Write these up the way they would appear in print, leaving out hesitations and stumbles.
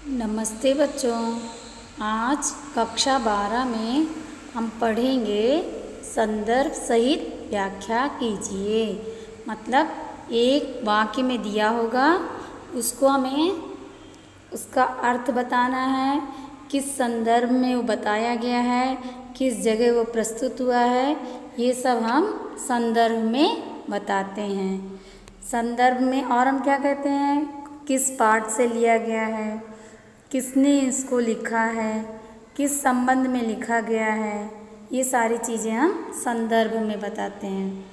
नमस्ते बच्चों। आज कक्षा 12 में हम पढ़ेंगे संदर्भ सहित व्याख्या कीजिए। मतलब एक वाक्य में दिया होगा, उसको हमें उसका अर्थ बताना है, किस संदर्भ में वो बताया गया है, किस जगह वो प्रस्तुत हुआ है, ये सब हम संदर्भ में बताते हैं। संदर्भ में और हम क्या कहते हैं, किस पाठ से लिया गया है, किसने इसको लिखा है, किस संबंध में लिखा गया है, ये सारी चीज़ें हम संदर्भ में बताते हैं।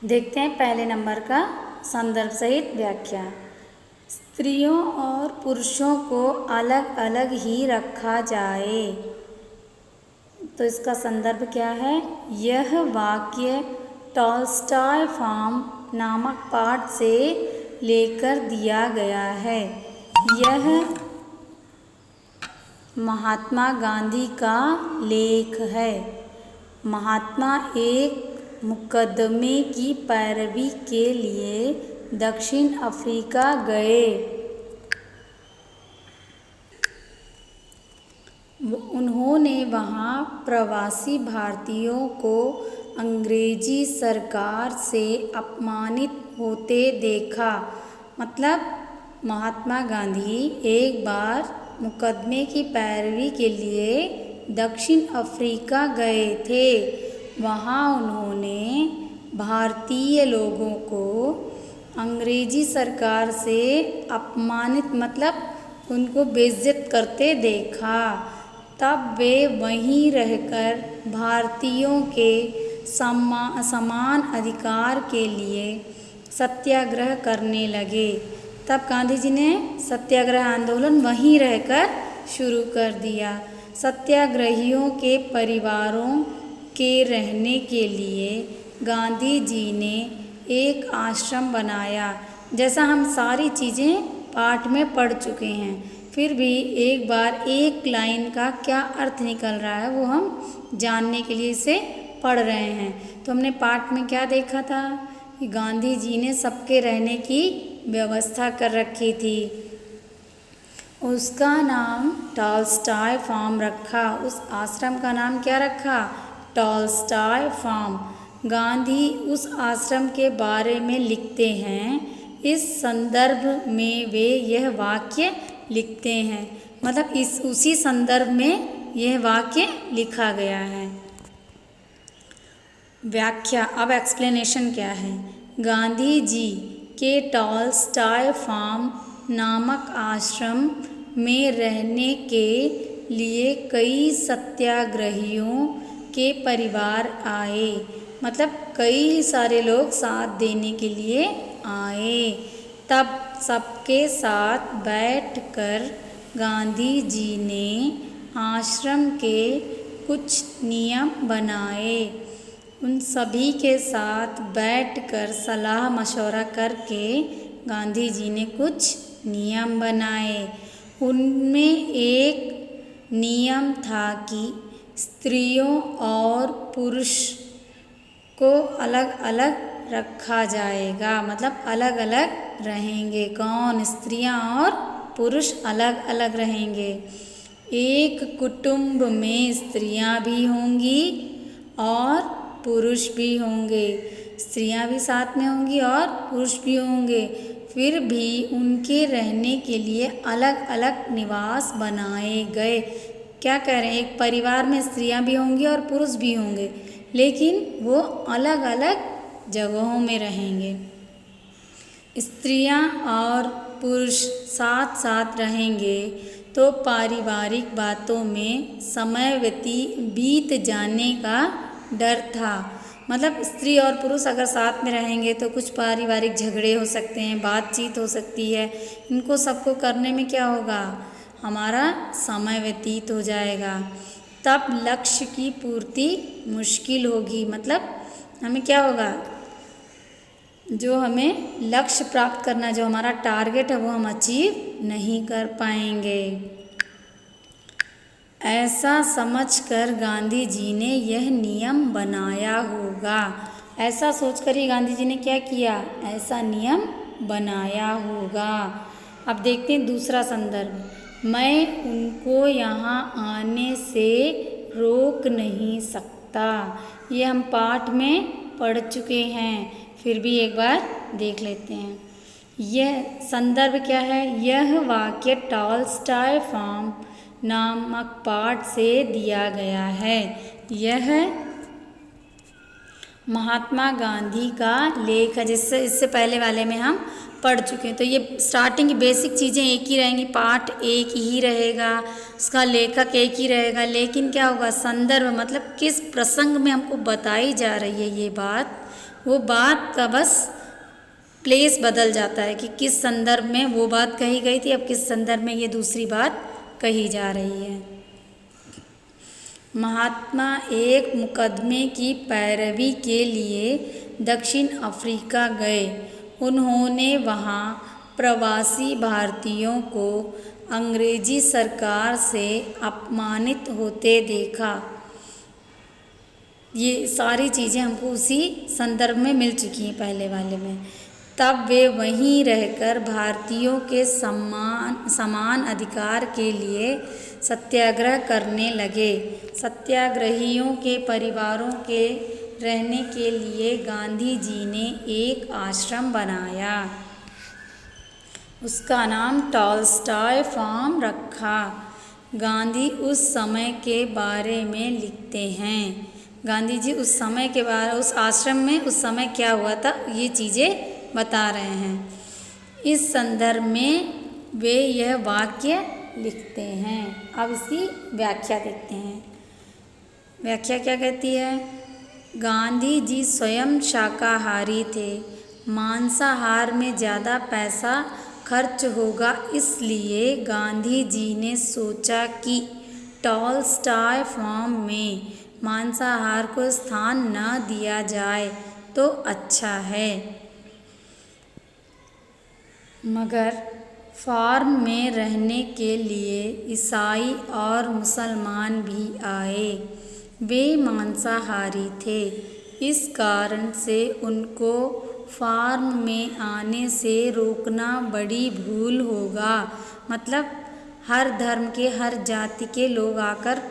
देखते हैं पहले नंबर का संदर्भ सहित व्याख्या। स्त्रियों और पुरुषों को अलग अलग ही रखा जाए। तो इसका संदर्भ क्या है? यह वाक्य टॉल्स्टॉय फार्म नामक पाठ से लेकर दिया गया है। यह महात्मा गांधी का लेख है। महात्मा एक मुकदमे की पैरवी के लिए दक्षिण अफ्रीका गए। उन्होंने वहाँ प्रवासी भारतीयों को अंग्रेजी सरकार से अपमानित होते देखा। मतलब महात्मा गांधी एक बार मुकदमे की पैरवी के लिए दक्षिण अफ्रीका गए थे। वहाँ उन्होंने भारतीय लोगों को अंग्रेजी सरकार से अपमानित मतलब उनको बेइज्जत करते देखा। तब वे वहीं रहकर भारतीयों के समान अधिकार के लिए सत्याग्रह करने लगे। तब गांधी जी ने सत्याग्रह आंदोलन वहीं रहकर शुरू कर दिया। सत्याग्रहियों के परिवारों के रहने के लिए गांधी जी ने एक आश्रम बनाया। जैसा हम सारी चीज़ें पाठ में पढ़ चुके हैं, फिर भी एक बार एक लाइन का क्या अर्थ निकल रहा है वो हम जानने के लिए इसे पढ़ रहे हैं। तो हमने पाठ में क्या देखा था कि गांधी जी ने सबके रहने की व्यवस्था कर रखी थी। उसका नाम टॉल्स्टॉय फार्म रखा। उस आश्रम का नाम क्या रखा? Tolstoy farm. गांधी उस आश्रम के बारे में लिखते हैं। इस संदर्भ में वे यह वाक्य लिखते हैं। मतलब उसी संदर्भ में यह वाक्य लिखा गया है। व्याख्या। अब एक्सप्लेनेशन क्या है? गांधी जी के टॉल्स्टॉय फार्म नामक आश्रम में रहने के लिए कई सत्याग्रहियों के परिवार आए। मतलब कई सारे लोग साथ देने के लिए आए। तब सबके साथ बैठकर गांधी जी ने आश्रम के कुछ नियम बनाए। उन सभी के साथ बैठकर सलाह मशवरा करके गांधी जी ने कुछ नियम बनाए। उनमें एक नियम था कि स्त्रियों और पुरुष को अलग अलग रखा जाएगा। मतलब अलग अलग रहेंगे। कौन? स्त्रियां और पुरुष अलग अलग रहेंगे। एक कुटुंब में स्त्रियां भी होंगी और पुरुष भी होंगे। स्त्रियां भी साथ में होंगी और पुरुष भी होंगे। फिर भी उनके रहने के लिए अलग अलग निवास बनाए गए। क्या कह रहे हैं? एक परिवार में स्त्रियां भी होंगी और पुरुष भी होंगे, लेकिन वो अलग अलग जगहों में रहेंगे। स्त्रियां और पुरुष साथ साथ रहेंगे तो पारिवारिक बातों में समय बीत जाने का डर था। मतलब स्त्री और पुरुष अगर साथ में रहेंगे तो कुछ पारिवारिक झगड़े हो सकते हैं, बातचीत हो सकती है। इनको सबको करने में क्या होगा? हमारा समय व्यतीत हो जाएगा। तब लक्ष्य की पूर्ति मुश्किल होगी। मतलब हमें क्या होगा? जो हमें लक्ष्य प्राप्त करना, जो हमारा टारगेट है, वो हम अचीव नहीं कर पाएंगे। ऐसा समझकर गांधी जी ने यह नियम बनाया होगा। ऐसा सोचकर ही गांधी जी ने क्या किया? ऐसा नियम बनाया होगा। अब देखते हैं दूसरा संदर्भ। मैं उनको यहाँ आने से रोक नहीं सकता। ये हम पाठ में पढ़ चुके हैं, फिर भी एक बार देख लेते हैं। यह संदर्भ क्या है? यह वाक्य टॉलस्टॉय फार्म नामक पाठ से दिया गया है। यह महात्मा गांधी का लेख है, जिससे इससे पहले वाले में हम पढ़ चुके हैं। तो ये स्टार्टिंग की बेसिक चीज़ें एक ही रहेंगी, पाठ एक ही रहेगा, उसका लेखक एक ही रहेगा, लेकिन क्या होगा, संदर्भ मतलब किस प्रसंग में हमको बताई जा रही है ये बात, वो बात का बस प्लेस बदल जाता है कि किस संदर्भ में वो बात कही गई थी, अब किस संदर्भ में ये दूसरी बात कही जा रही है। महात्मा एक मुकदमे की पैरवी के लिए दक्षिण अफ्रीका गए। उन्होंने वहाँ प्रवासी भारतीयों को अंग्रेजी सरकार से अपमानित होते देखा। ये सारी चीज़ें हमको उसी संदर्भ में मिल चुकी हैं पहले वाले में। तब वे वहीं रहकर भारतीयों के समान अधिकार के लिए सत्याग्रह करने लगे। सत्याग्रहियों के परिवारों के रहने के लिए गांधी जी ने एक आश्रम बनाया। उसका नाम टॉलस्टॉय फार्म रखा। गांधी उस समय के बारे में लिखते हैं। गांधी जी उस समय के बारे, उस आश्रम में उस समय क्या हुआ था, ये चीज़ें बता रहे हैं। इस संदर्भ में वे यह वाक्य लिखते हैं। अब इसकी व्याख्या देखते हैं। व्याख्या क्या कहती है? गांधी जी स्वयं शाकाहारी थे। मांसाहार में ज़्यादा पैसा खर्च होगा, इसलिए गांधी जी ने सोचा कि टॉलस्टॉय फार्म में मांसाहार को स्थान न दिया जाए तो अच्छा है। मगर फार्म में रहने के लिए ईसाई और मुसलमान भी आए। वे मांसाहारी थे, इस कारण से उनको फार्म में आने से रोकना बड़ी भूल होगा। मतलब हर धर्म के, हर जाति के लोग आकर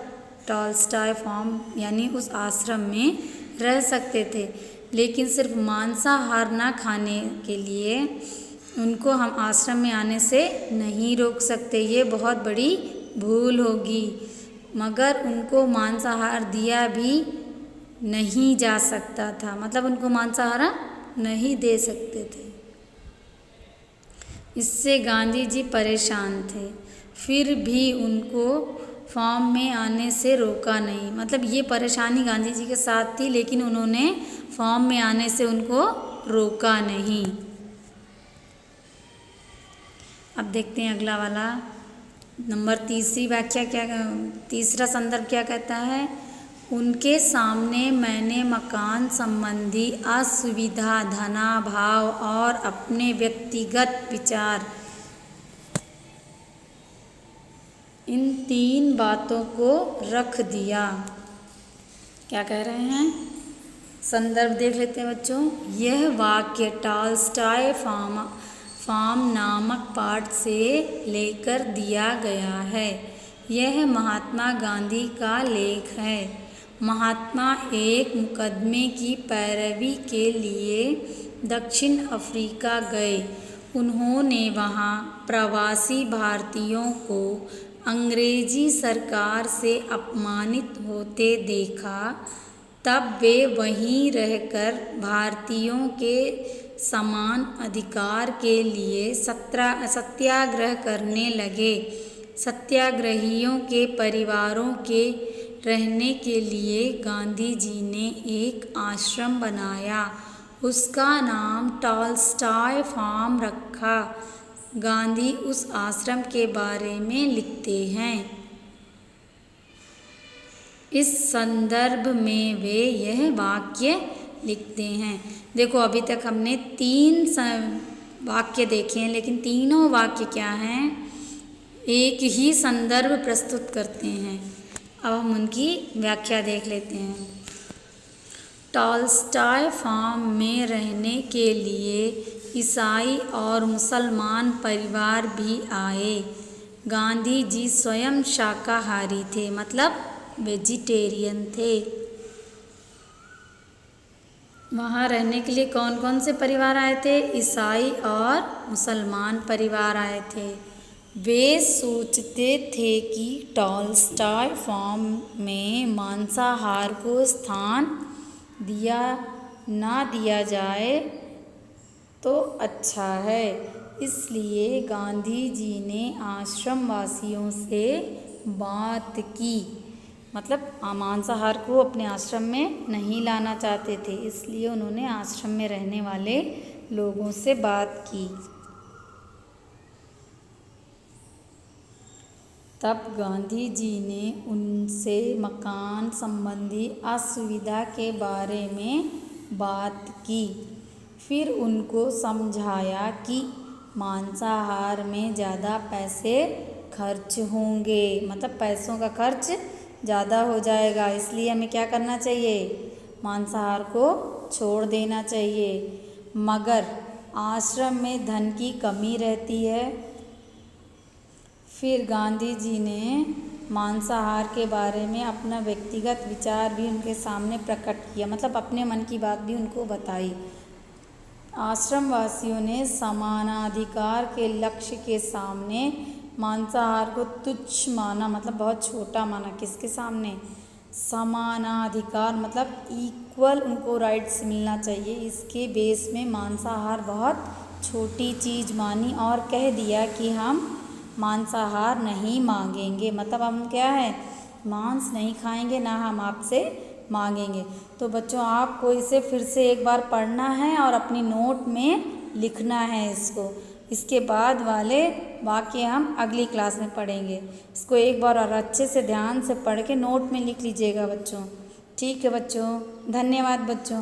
टॉलस्टॉय फार्म यानी उस आश्रम में रह सकते थे, लेकिन सिर्फ मांसाहार न खाने के लिए उनको हम आश्रम में आने से नहीं रोक सकते, ये बहुत बड़ी भूल होगी। मगर उनको मांसाहार दिया भी नहीं जा सकता था, मतलब उनको मांसाहार नहीं दे सकते थे। इससे गांधी जी परेशान थे, फिर भी उनको फार्म में आने से रोका नहीं। मतलब ये परेशानी गांधी जी के साथ थी, लेकिन उन्होंने फार्म में आने से उनको रोका नहीं। अब देखते हैं अगला वाला नंबर तीसरी व्याख्या क्या, तीसरा संदर्भ क्या कहता है? उनके सामने मैंने मकान संबंधी असुविधा, धनाभाव और अपने व्यक्तिगत विचार, इन तीन बातों को रख दिया। क्या कह रहे हैं? संदर्भ देख लेते हैं बच्चों। यह वाक्य टॉलस्टॉय फार्म नामक पाठ से लेकर दिया गया है। यह महात्मा गांधी का लेख है। महात्मा एक मुकदमे की पैरवी के लिए दक्षिण अफ्रीका गए। उन्होंने वहाँ प्रवासी भारतीयों को अंग्रेजी सरकार से अपमानित होते देखा। तब वे वहीं रहकर भारतीयों के समान अधिकार के लिए सत्याग्रह करने लगे। सत्याग्रहियों के परिवारों के रहने के लिए गांधी जी ने एक आश्रम बनाया। उसका नाम टॉलस्टॉय फार्म रखा। गांधी उस आश्रम के बारे में लिखते हैं। इस संदर्भ में वे यह वाक्य लिखते हैं। देखो अभी तक हमने 3 वाक्य देखे हैं, लेकिन तीनों वाक्य क्या हैं? एक ही संदर्भ प्रस्तुत करते हैं। अब हम उनकी व्याख्या देख लेते हैं। टॉलस्टॉय फार्म में रहने के लिए ईसाई और मुसलमान परिवार भी आए। गांधी जी स्वयं शाकाहारी थे, मतलब वेजिटेरियन थे। वहाँ रहने के लिए कौन कौन से परिवार आए थे? ईसाई और मुसलमान परिवार आए थे। वे सोचते थे कि टॉलस्टॉय फार्म में मांसाहार को स्थान ना दिया जाए तो अच्छा है। इसलिए गांधी जी ने आश्रम वासियों से बात की, मतलब मांसाहार को अपने आश्रम में नहीं लाना चाहते थे, इसलिए उन्होंने आश्रम में रहने वाले लोगों से बात की। तब गांधी जी ने उनसे मकान संबंधी असुविधा के बारे में बात की। फिर उनको समझाया कि मांसाहार में ज़्यादा पैसे खर्च होंगे, मतलब पैसों का खर्च ज़्यादा हो जाएगा, इसलिए हमें क्या करना चाहिए? मांसाहार को छोड़ देना चाहिए। मगर आश्रम में धन की कमी रहती है। फिर गांधी जी ने मांसाहार के बारे में अपना व्यक्तिगत विचार भी उनके सामने प्रकट किया, मतलब अपने मन की बात भी उनको बताई। आश्रम वासियों ने समानाधिकार के लक्ष्य के सामने मांसाहार को तुच्छ माना, मतलब बहुत छोटा माना। किसके सामने? समानाधिकार, मतलब इक्वल उनको राइट्स मिलना चाहिए, इसके बेस में मांसाहार बहुत छोटी चीज़ मानी और कह दिया कि हम मांसाहार नहीं मांगेंगे, मतलब हम क्या है, मांस नहीं खाएंगे, ना हम आपसे मांगेंगे। तो बच्चों आपको इसे फिर से एक बार पढ़ना है और अपनी नोट में लिखना है इसको। इसके बाद वाले वाक्य हम अगली क्लास में पढ़ेंगे। इसको एक बार और अच्छे से ध्यान से पढ़ के नोट में लिख लीजिएगा बच्चों। ठीक है बच्चों, धन्यवाद बच्चों।